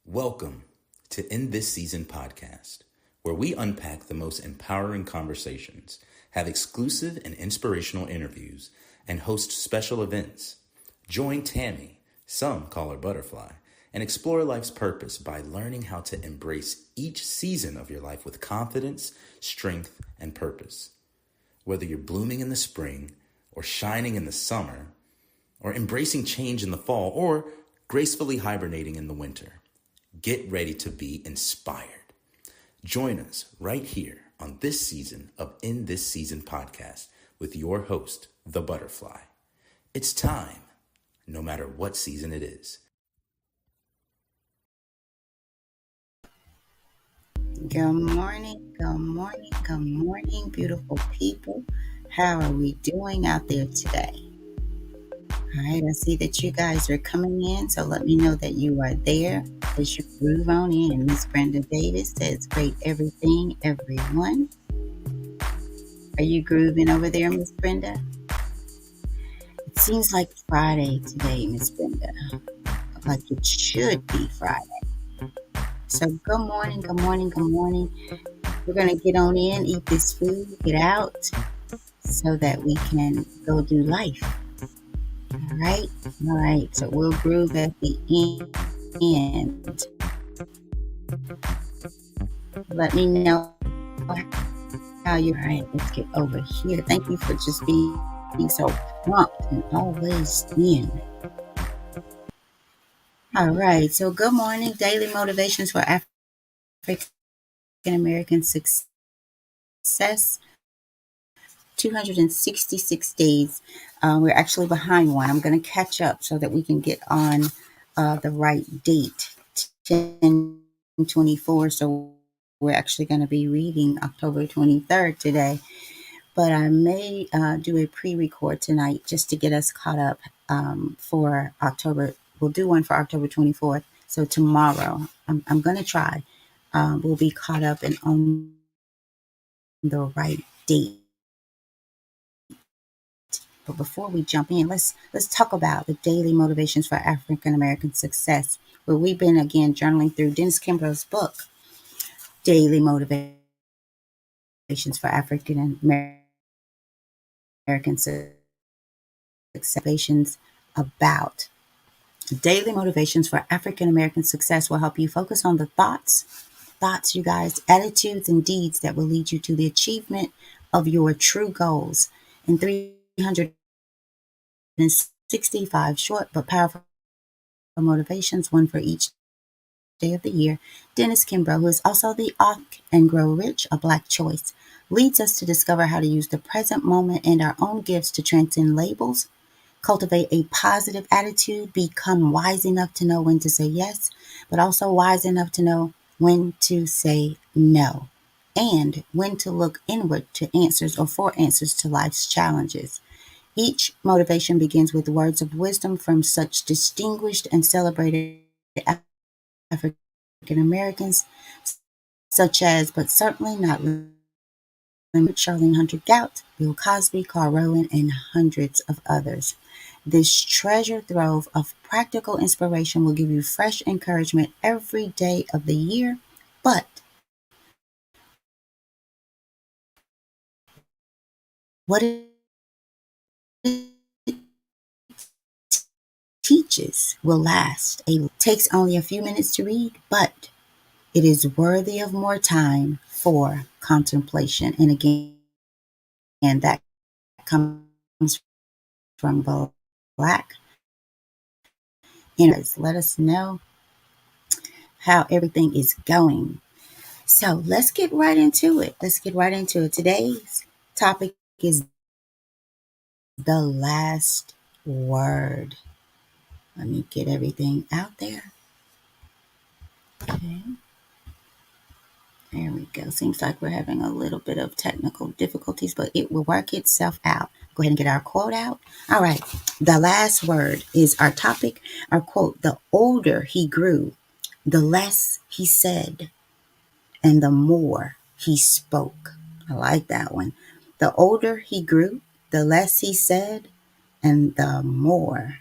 Welcome to In This Season podcast, where we unpack the most empowering conversations, have exclusive and inspirational interviews, and host special events. Join Tammy, some call her Butterfly, and explore life's purpose by learning how to embrace each season of your life with confidence, strength, and purpose. Whether you're blooming in the spring, or shining in the summer, or embracing change in the fall, or gracefully hibernating in the winter, get ready to be inspired. Join us right here on this season of In This Season podcast with your host, The Butterfly. It's time, no matter what season it is. Good morning, beautiful people. How are we doing out there today? All right, I see that you guys are coming in, so let me know that you are there as you groove on in. Miss Brenda Davis says, great everything, everyone. Are you grooving over there, Miss Brenda? It seems like Friday today, Miss Brenda. Like it should be Friday. So good morning. We're going to get on in, eat this food, get out, so that we can go do life. All right. So we'll groove at the end. Let me know how you're. All right, let's get over here. Thank you for just being so prompt and always in. All right. So good morning. Daily motivations for African American success. 266 days. We're actually behind one. I'm going to catch up so that we can get on the right date, 10/24. So we're actually going to be reading October 23rd today. But I may do a pre-record tonight just to get us caught up for October. We'll do one for October 24th. So tomorrow, I'm going to try. We'll be caught up and on the right date. But before we jump in, let's talk about the daily motivations for African American success, where we've been again journaling through Dennis Kimbro's book, Daily Motivations for African American Success. About daily motivations for African American success will help you focus on the thoughts, you guys, attitudes, and deeds that will lead you to the achievement of your true goals. In 365 short but powerful motivations, one for each day of the year, Dennis Kimbro, who is also the author and Grow Rich, A Black Choice, leads us to discover how to use the present moment and our own gifts to transcend labels, cultivate a positive attitude, become wise enough to know when to say yes, but also wise enough to know when to say no, and when to look inward to answers or for answers to life's challenges. Each motivation begins with words of wisdom from such distinguished and celebrated African Americans, such as, but certainly not limited, Charlene Hunter Gout, Bill Cosby, Carl Rowan, and hundreds of others. This treasure trove of practical inspiration will give you fresh encouragement every day of the year, but what it teaches will last. It takes only a few minutes to read, but it is worthy of more time for contemplation. And again, that comes from Black. Anyways, let us know how everything is going. So let's get right into it. Today's topic is the last word. Let me get everything out there. Okay. There we go. Seems like we're having a little bit of technical difficulties, but it will work itself out. Go ahead and get our quote out. All right. The last word is our topic, our quote. The older he grew, the less he said, and the more he spoke. I like that one. The older he grew, the less he said, and the more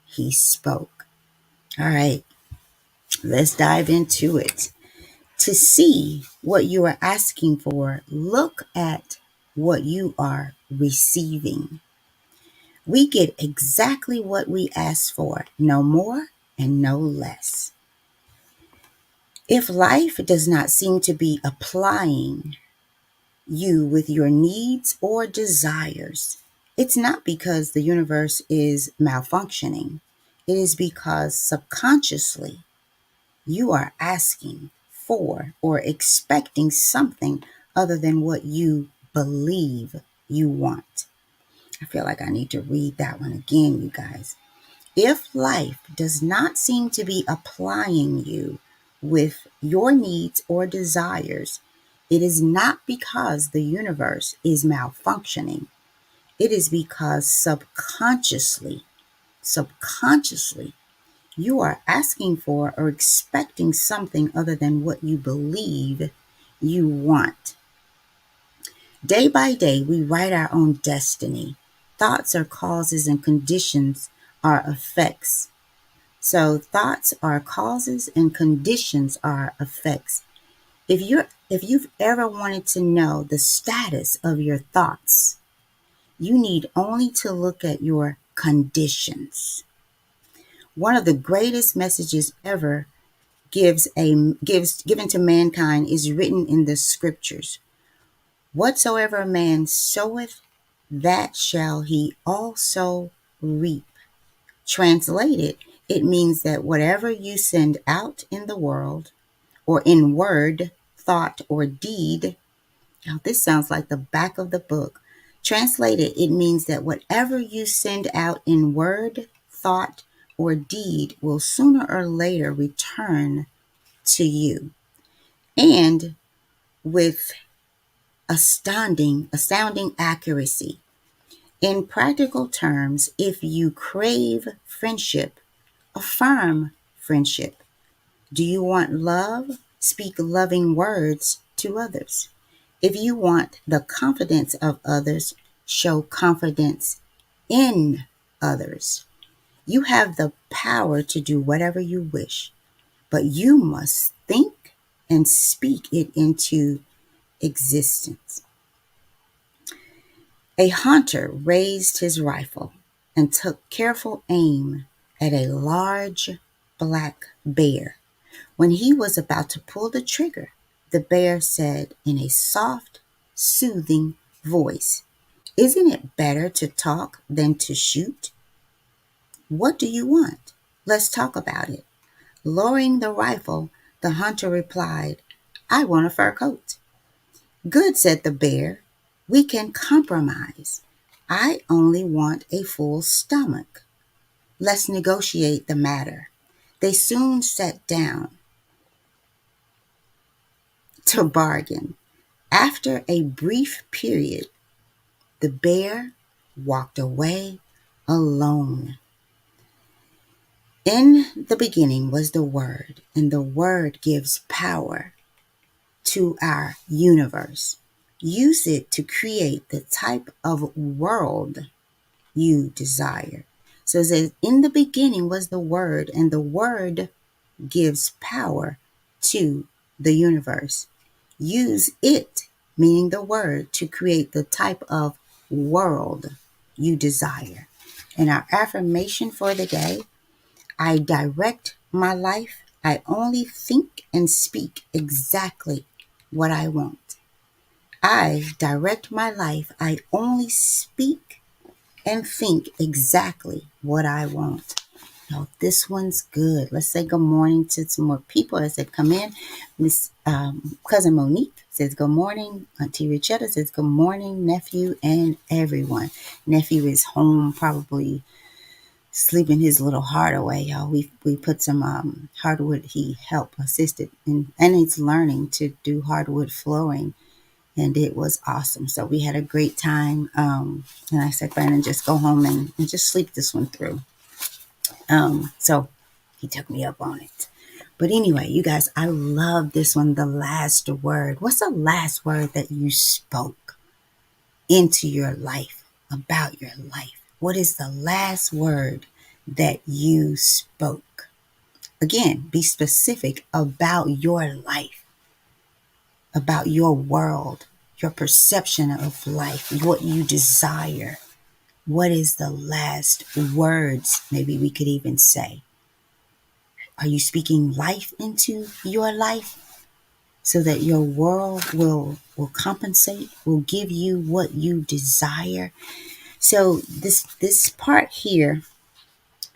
he spoke. All right. Let's dive into it. To see what you are asking for, look at what you are receiving. We get exactly what we ask for, no more and no less. If life does not seem to be applying you with your needs or desires, it's not because the universe is malfunctioning. It is because subconsciously you are asking for or expecting something other than what you believe you want. I feel like I need to read that one again, you guys. If life does not seem to be applying you with your needs or desires, it is not because the universe is malfunctioning. It is because subconsciously, you are asking for or expecting something other than what you believe you want. Day by day, we write our own destiny. Thoughts are causes and conditions are effects. So thoughts are causes and conditions are effects. If you've ever wanted to know the status of your thoughts, you need only to look at your conditions. One of the greatest messages ever given to mankind is written in the scriptures. Whatsoever a man soweth, that shall he also reap. Translated, it means that whatever you send out in the world, or in word, thought, or deed, now this sounds like the back of the book. Translated, it means that whatever you send out in word, thought, or deed will sooner or later return to you. And with astounding accuracy. In practical terms, if you crave friendship, affirm friendship. Do you want love? Speak loving words to others. If you want the confidence of others, show confidence in others. You have the power to do whatever you wish, but you must think and speak it into existence. A hunter raised his rifle and took careful aim at a large black bear. When he was about to pull the trigger, the bear said in a soft, soothing voice, "Isn't it better to talk than to shoot? What do you want? Let's talk about it." Lowering the rifle, the hunter replied, "I want a fur coat." "Good," said the bear. "We can compromise. I only want a full stomach. Let's negotiate the matter." They soon sat down to bargain. After a brief period, the bear walked away alone. In the beginning was the Word, and the Word gives power to our universe. Use it to create the type of world you desire. So it says, in the beginning was the Word, and the Word gives power to the universe. Use it, meaning the Word, to create the type of world you desire. And our affirmation for the day: I direct my life. I only think and speak exactly what I want. I direct my life. I only speak and think exactly what I want. Now, this one's good. Let's say good morning to some more people as they come in. Miss Cousin Monique says good morning. Auntie Richetta says good morning, nephew and everyone. Nephew is home probably sleeping his little heart away, y'all. We put some hardwood. He helped, assisted, and he's learning to do hardwood flooring, and it was awesome. So we had a great time. And I said, Brandon, just go home and just sleep this one through. So he took me up on it. But anyway, you guys, I love this one, the last word. What's the last word that you spoke into your life, about your life? What is the last word that you spoke? Again, be specific about your life, about your world, your perception of life, what you desire. What is the last words? Maybe we could even say. Are you speaking life into your life so that your world will compensate, will give you what you desire? So this part here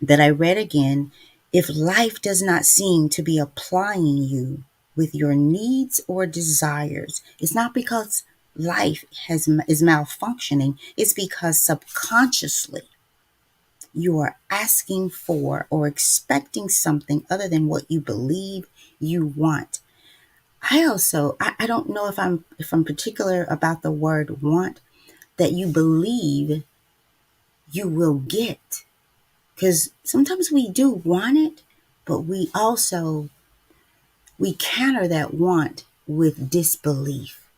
that I read again, if life does not seem to be applying you with your needs or desires, it's not because life is malfunctioning, it's because subconsciously you are asking for or expecting something other than what you believe you want. I don't know if I'm particular about the word want, that you believe you will get. Because sometimes we do want it, but we counter that want with disbelief.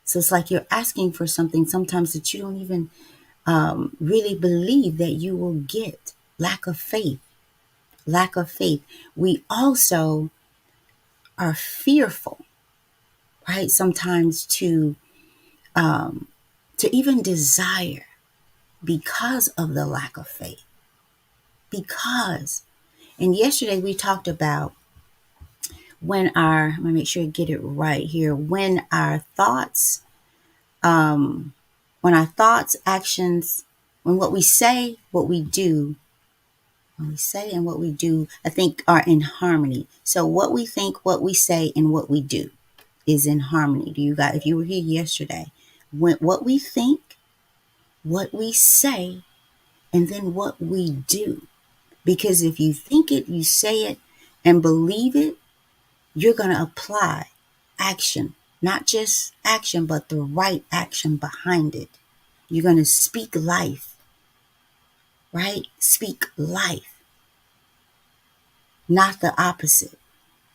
So it's like you're asking for something sometimes that you don't even really believe that you will get. Lack of faith. Lack of faith. We also are fearful, right? Sometimes to even desire, because of the lack of faith. Because, and yesterday we talked about let me make sure I get it right here. When our thoughts, actions, when what we say, what we do, when we say and what we do, I think are in harmony. So what we think, what we say, and what we do is in harmony. Do you guys, if you were here yesterday, what we think, what we say, and then what we do. Because if you think it, you say it, and believe it, you're going to apply action, not just action, but the right action behind it. You're going to speak life, right? Speak life, not the opposite.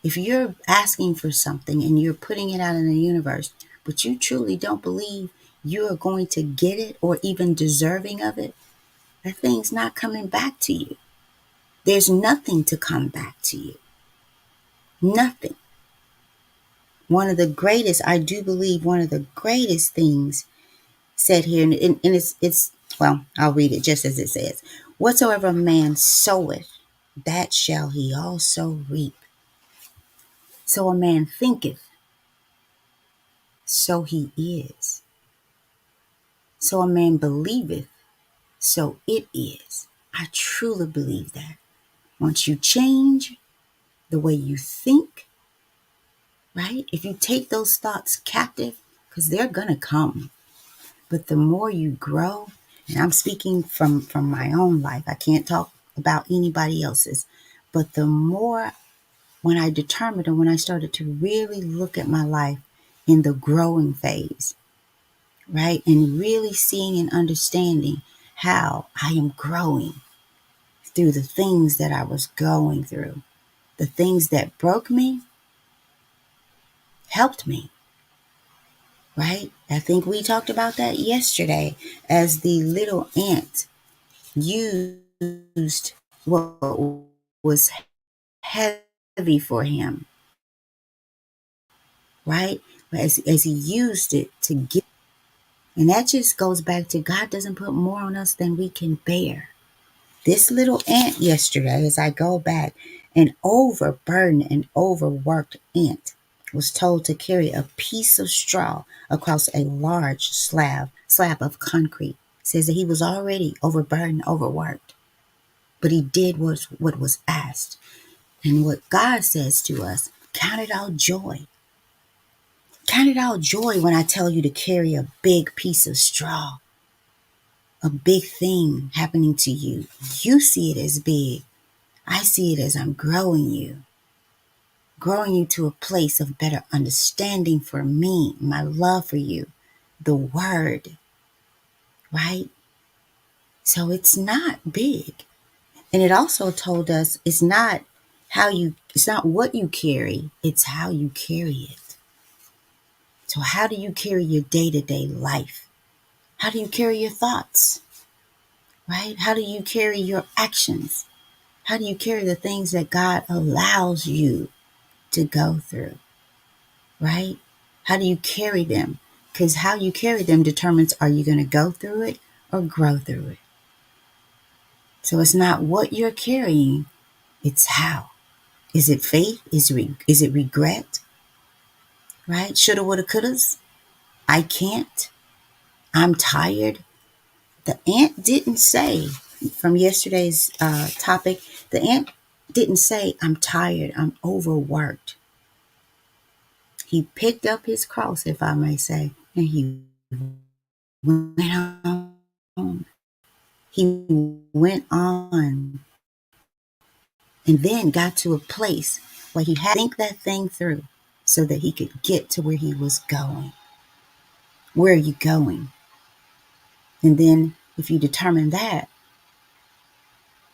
If you're asking for something and you're putting it out in the universe, but you truly don't believe you are going to get it or even deserving of it, that thing's not coming back to you. There's nothing to come back to you. Nothing. I do believe one of the greatest things said here, and it's, well, I'll read it just as it says. Whatsoever a man soweth, that shall he also reap. So a man thinketh, so he is. So a man believeth, so it is. I truly believe that. Once you change the way you think, right? If you take those thoughts captive, because they're going to come. But the more you grow, and I'm speaking from my own life, I can't talk about anybody else's, but the more, when I determined and when I started to really look at my life in the growing phase, right? And really seeing and understanding how I am growing through the things that I was going through. The things that broke me helped me, right? I think we talked about that yesterday, as the little ant used what was heavy for him, right? As he used it to get. And that just goes back to, God doesn't put more on us than we can bear. This little ant yesterday, as I go back, an overburdened and overworked ant was told to carry a piece of straw across a large slab of concrete. It says that he was already overburdened, overworked, but he did what was asked. And what God says to us, count it all joy. Count it all joy when I tell you to carry a big piece of straw a big thing happening to you. You see it as big. I see it as I'm growing you to a place of better understanding for me, my love for you, the word, right? So it's not big. And it also told us it's not what you carry, it's how you carry it. So how do you carry your day-to-day life? How do you carry your thoughts? Right? How do you carry your actions? How do you carry the things that God allows you to go through? Right? How do you carry them? Because how you carry them determines, are you going to go through it or grow through it? So it's not what you're carrying, it's how. Is it faith? Is it regret? Right? Shoulda, woulda, couldas. I can't. I'm tired. The ant didn't say, from yesterday's topic, the ant didn't say, I'm tired, I'm overworked. He picked up his cross, if I may say, and he went on. He went on and then got to a place where he had to think that thing through so that he could get to where he was going. Where are you going? And then if you determine that,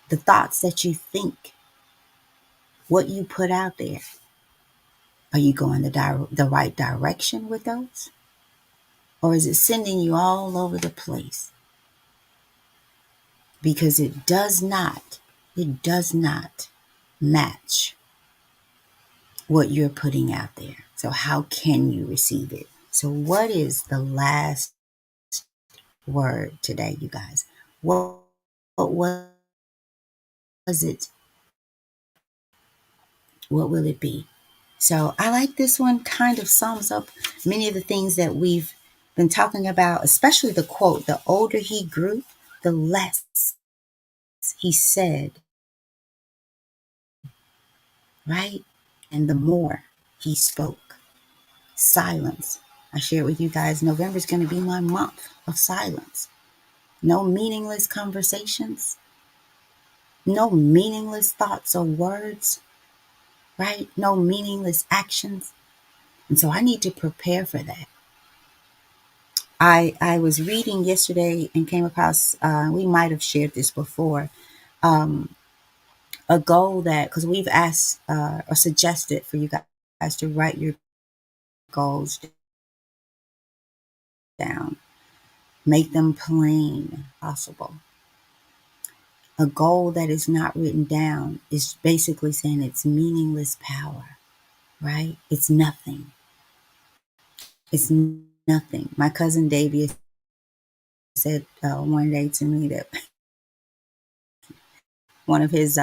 the thoughts that you think, what you put out there, are you going the right direction with those? Or is it sending you all over the place? Because it does not match what you're putting out there. So how can you receive it? So what is the last word today, you guys? What was it? What will it be? So I like this one, kind of sums up many of the things that we've been talking about, especially the quote, the older he grew, the less he said, right? And the more he spoke. Silence. I shared with you guys, November is going to be my month of silence. No meaningless conversations, no meaningless thoughts or words, right? No meaningless actions. And so I need to prepare for that. I was reading yesterday and came across, we might have shared this before, a goal that, because we've asked or suggested for you guys to write your goals down, make them plain possible. A goal that is not written down is basically saying it's meaningless power, right? It's nothing. It's nothing. My cousin Davia said one day to me that one of his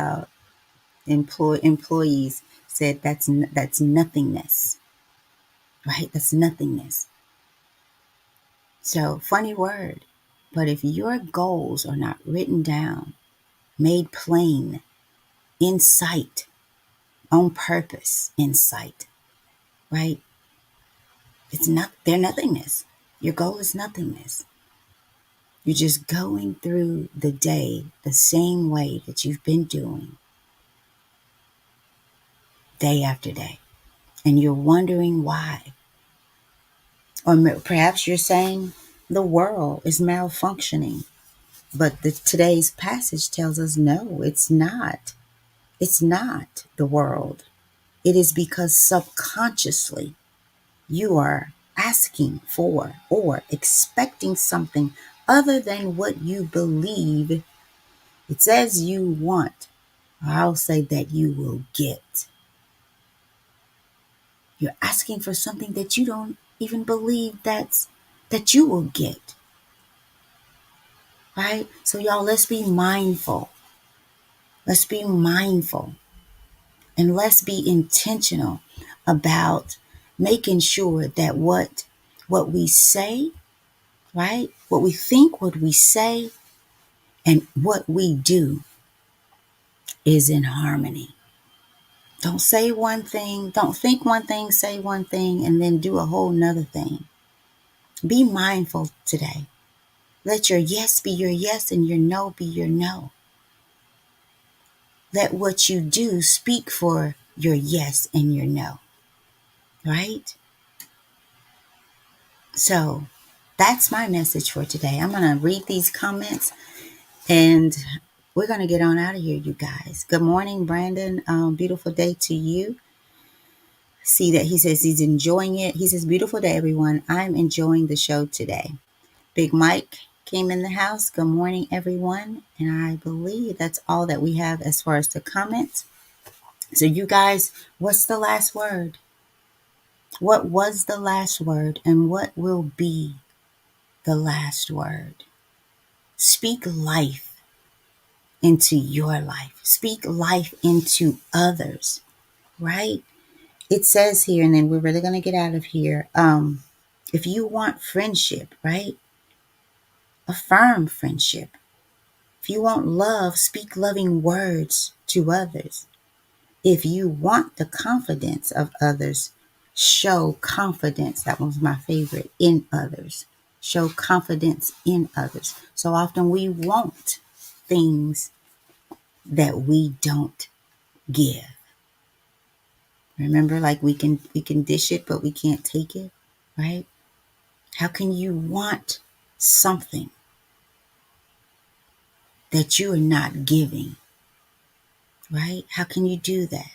employees said that's nothingness, right? That's nothingness. So funny word, but if your goals are not written down, made plain, in sight, on purpose, in sight, right? They're nothingness. Your goal is nothingness. You're just going through the day the same way that you've been doing day after day. And you're wondering why. Or perhaps you're saying the world is malfunctioning. But today's passage tells us no, it's not. It's not the world. It is because subconsciously you are asking for or expecting something other than what you believe it says you want. I'll say that you will get. You're asking for something that you don't even believe that you will get. Right? So y'all, let's be mindful. Let's be mindful. And let's be intentional about making sure that what we say, right? What we think, what we say, and what we do is in harmony. Don't say one thing, don't think one thing, say one thing, and then do a whole nother thing. Be mindful today. Let your yes be your yes and your no be your no. Let what you do speak for your yes and your no, right? So that's my message for today. I'm going to read these comments and we're going to get on out of here, you guys. Good morning, Brandon. Beautiful day to you. See that he says he's enjoying it. He says, beautiful day, everyone. I'm enjoying the show today. Big Mike came in the house. Good morning, everyone. And I believe that's all that we have as far as the comments. So you guys, what's the last word? What was the last word and what will be the last word? Speak life into your life. Speak life into others, right? It says here, and then we're really going to get out of here. If you want friendship, right? Affirm friendship. If you want love, speak loving words to others. If you want the confidence of others, show confidence. That was my favorite, in others. Show confidence in others. So often we want things that we don't give. Remember, like we can dish it, but we can't take it, right? How can you want something that you are not giving, right? How can you do that?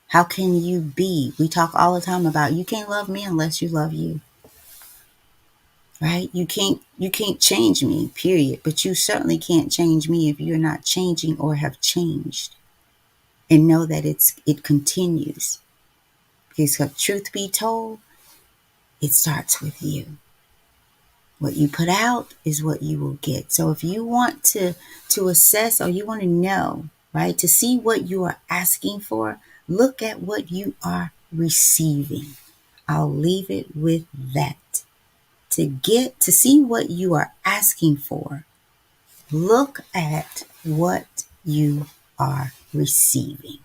How can you be? We talk all the time about you can't love me unless you love you, right? You can't change me, period. But you certainly can't change me if you're not changing or have changed. And know that it continues. Because truth be told, it starts with you. What you put out is what you will get. So if you want to assess or you want to know, right, to see what you are asking for, look at what you are receiving. I'll leave it with that. To see what you are asking for, look at what you are receiving.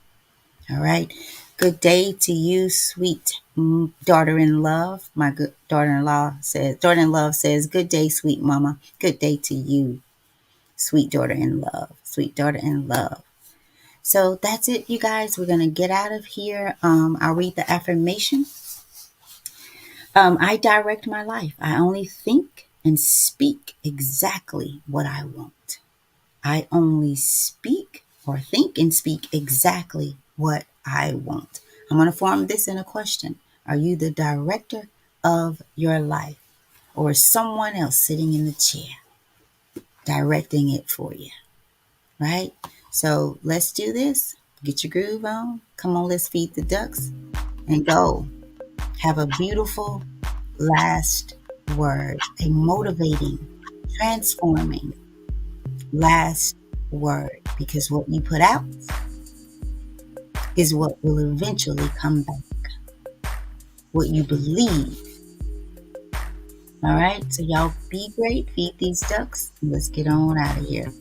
All right. Good day to you, sweet daughter-in-love. My good daughter-in-law says, good day, sweet mama. Good day to you, sweet daughter-in-love. Sweet daughter-in-love. So that's it, you guys. We're going to get out of here. I'll read the affirmation. I direct my life. I only think and speak exactly what I want. I only speak or think and speak exactly what I want. I'm going to form this in a question. Are you the director of your life, or is someone else sitting in the chair directing it for you? Right? So let's do this. Get your groove on. Come on, let's feed the ducks and go. Have a beautiful last word, a motivating, transforming last word, because what you put out is what will eventually come back. What you believe. All right, so y'all be great, feed these ducks, and let's get on out of here.